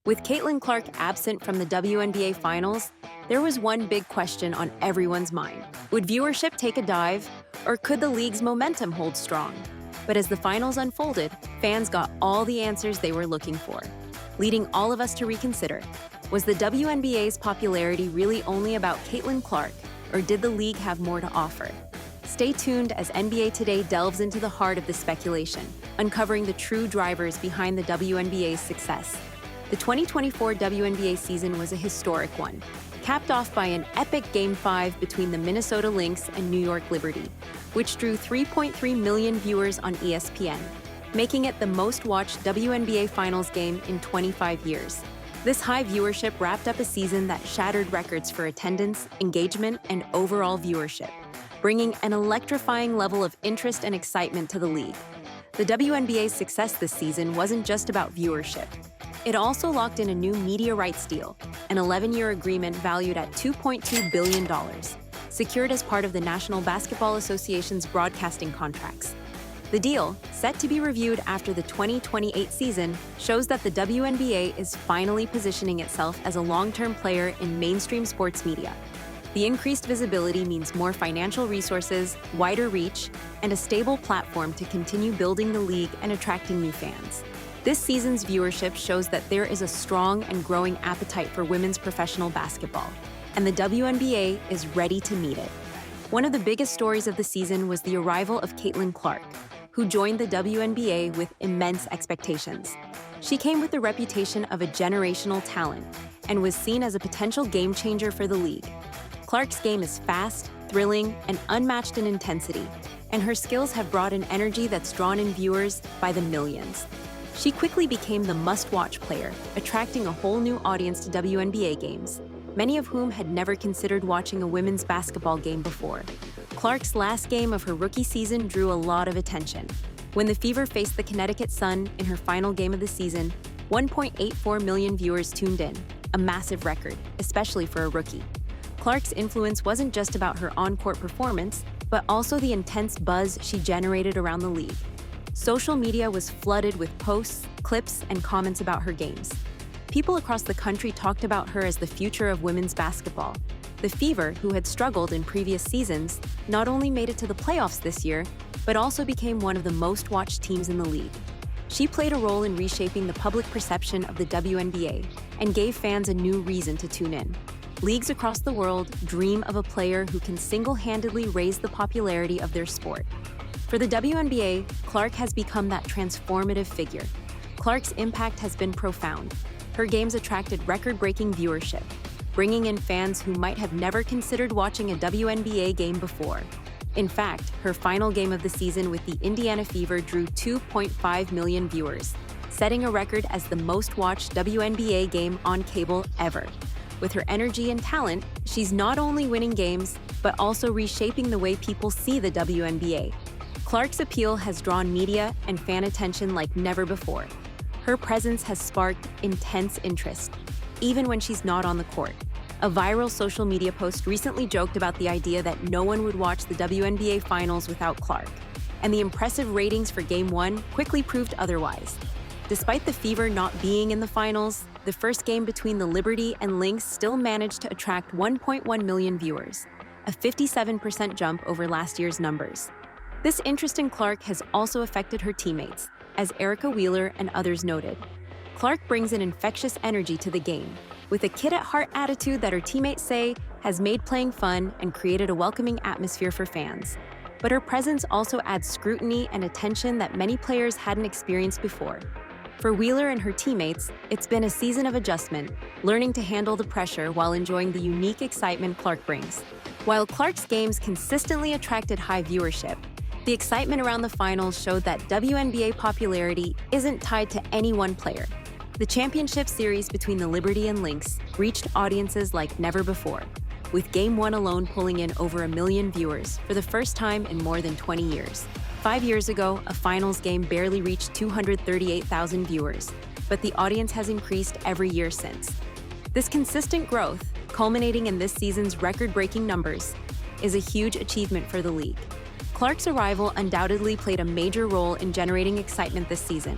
With Caitlyn Clark absent from the WNBA Finals, there was one big question on everyone's mind. Would viewership take a dive, or could the league's momentum hold strong? But as the finals unfolded, fans got all the answers they were looking for, leading all of us to reconsider. Was the WNBA's popularity really only about Caitlyn Clark, or did the league have more to offer? Stay tuned as NBA Today delves into the heart of the speculation, uncovering the true drivers behind the WNBA's success. The 2024 WNBA season was a historic one, capped off by an epic Game 5 between the Minnesota Lynx and New York Liberty, which drew 3.3 million viewers on ESPN, making it the most-watched WNBA Finals game in 25 years. This high viewership wrapped up a season that shattered records for attendance, engagement, and overall viewership, bringing an electrifying level of interest and excitement to the league. The WNBA's success this season wasn't just about viewership. It also locked in a new media rights deal, an 11-year agreement valued at $2.2 billion, secured as part of the National Basketball Association's broadcasting contracts. The deal, set to be reviewed after the 2028 season, shows that the WNBA is finally positioning itself as a long-term player in mainstream sports media. The increased visibility means more financial resources, wider reach, and a stable platform to continue building the league and attracting new fans. This season's viewership shows that there is a strong and growing appetite for women's professional basketball, and the WNBA is ready to meet it. One of the biggest stories of the season was the arrival of Caitlyn Clark, who joined the WNBA with immense expectations. She came with the reputation of a generational talent and was seen as a potential game-changer for the league. Clark's game is fast, thrilling, and unmatched in intensity, and her skills have brought an energy that's drawn in viewers by the millions. She quickly became the must-watch player, attracting a whole new audience to WNBA games, many of whom had never considered watching a women's basketball game before. Clark's last game of her rookie season drew a lot of attention. When the Fever faced the Connecticut Sun in her final game of the season, 1.84 million viewers tuned in, a massive record, especially for a rookie. Clark's influence wasn't just about her on-court performance, but also the intense buzz she generated around the league. Social media was flooded with posts, clips, and comments about her games. People across the country talked about her as the future of women's basketball. The Fever, who had struggled in previous seasons, not only made it to the playoffs this year, but also became one of the most-watched teams in the league. She played a role in reshaping the public perception of the WNBA and gave fans a new reason to tune in. Leagues across the world dream of a player who can single-handedly raise the popularity of their sport. For the WNBA, Clark has become that transformative figure. Clark's impact has been profound. Her games attracted record-breaking viewership, bringing in fans who might have never considered watching a WNBA game before. In fact, her final game of the season with the Indiana Fever drew 2.5 million viewers, setting a record as the most-watched WNBA game on cable ever. With her energy and talent, she's not only winning games, but also reshaping the way people see the WNBA. Clark's appeal has drawn media and fan attention like never before. Her presence has sparked intense interest, even when she's not on the court. A viral social media post recently joked about the idea that no one would watch the WNBA Finals without Clark, and the impressive ratings for Game 1 quickly proved otherwise. Despite the Fever not being in the finals, the first game between the Liberty and Lynx still managed to attract 1.1 million viewers, a 57% jump over last year's numbers. This interest in Clark has also affected her teammates, as Erica Wheeler and others noted. Clark brings an infectious energy to the game, with a kid-at-heart attitude that her teammates say has made playing fun and created a welcoming atmosphere for fans. But her presence also adds scrutiny and attention that many players hadn't experienced before. For Wheeler and her teammates, it's been a season of adjustment, learning to handle the pressure while enjoying the unique excitement Clark brings. While Clark's games consistently attracted high viewership, the excitement around the finals showed that WNBA popularity isn't tied to any one player. The championship series between the Liberty and Lynx reached audiences like never before, with Game 1 alone pulling in over 1 million viewers for the first time in more than 20 years. 5 years ago, a finals game barely reached 238,000 viewers, but the audience has increased every year since. This consistent growth, culminating in this season's record-breaking numbers, is a huge achievement for the league. Clark's arrival undoubtedly played a major role in generating excitement this season.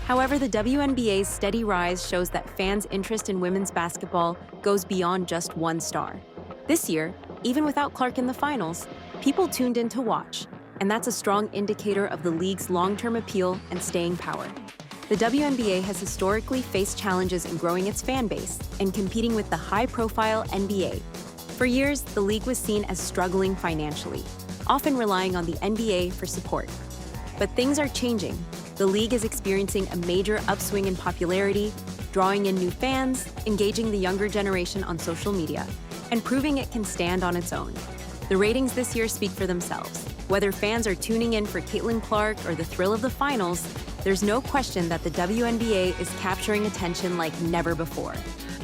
However, the WNBA's steady rise shows that fans' interest in women's basketball goes beyond just one star. This year, even without Clark in the finals, people tuned in to watch, and that's a strong indicator of the league's long-term appeal and staying power. The WNBA has historically faced challenges in growing its fan base and competing with the high-profile NBA. For years, the league was seen as struggling financially, often relying on the NBA for support. But things are changing. The league is experiencing a major upswing in popularity, drawing in new fans, engaging the younger generation on social media, and proving it can stand on its own. The ratings this year speak for themselves. Whether fans are tuning in for Caitlyn Clark or the thrill of the finals, there's no question that the WNBA is capturing attention like never before.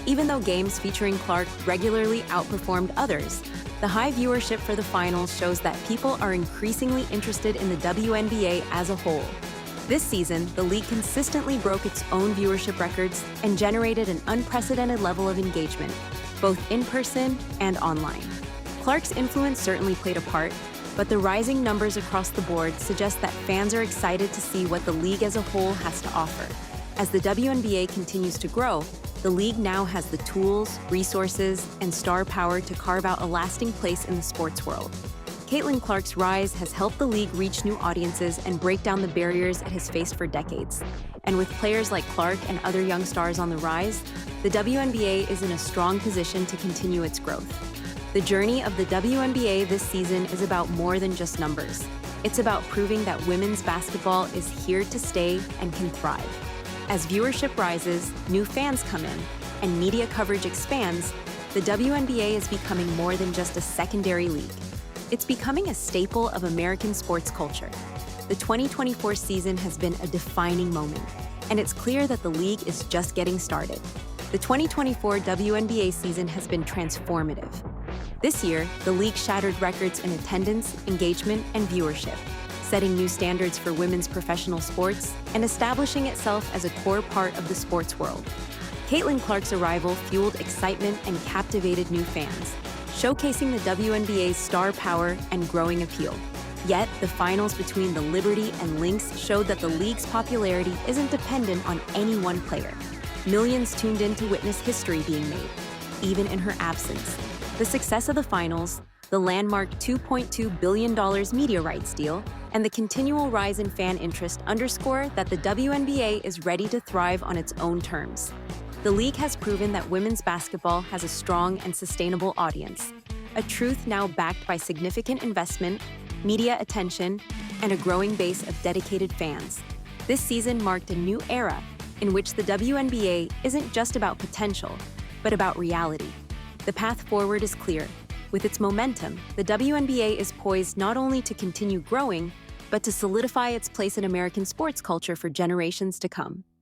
Even though games featuring Clark regularly outperformed others, the high viewership for the finals shows that people are increasingly interested in the WNBA as a whole. This season, the league consistently broke its own viewership records and generated an unprecedented level of engagement, both in person and online. Clark's influence certainly played a part, but the rising numbers across the board suggest that fans are excited to see what the league as a whole has to offer. As the WNBA continues to grow, the league now has the tools, resources, and star power to carve out a lasting place in the sports world. Caitlyn Clark's rise has helped the league reach new audiences and break down the barriers it has faced for decades. And with players like Clark and other young stars on the rise, the WNBA is in a strong position to continue its growth. The journey of the WNBA this season is about more than just numbers. It's about proving that women's basketball is here to stay and can thrive. As viewership rises, new fans come in, and media coverage expands, the WNBA is becoming more than just a secondary league. It's becoming a staple of American sports culture. The 2024 season has been a defining moment, and it's clear that the league is just getting started. The 2024 WNBA season has been transformative. This year, the league shattered records in attendance, engagement, and viewership, setting new standards for women's professional sports and establishing itself as a core part of the sports world. Caitlyn Clark's arrival fueled excitement and captivated new fans, showcasing the WNBA's star power and growing appeal. Yet, the finals between the Liberty and Lynx showed that the league's popularity isn't dependent on any one player. Millions tuned in to witness history being made, even in her absence. The success of the finals, the landmark $2.2 billion media rights deal, and the continual rise in fan interest underscore that the WNBA is ready to thrive on its own terms. The league has proven that women's basketball has a strong and sustainable audience, a truth now backed by significant investment, media attention, and a growing base of dedicated fans. This season marked a new era in which the WNBA isn't just about potential, but about reality. The path forward is clear. With its momentum, the WNBA is poised not only to continue growing, but to solidify its place in American sports culture for generations to come.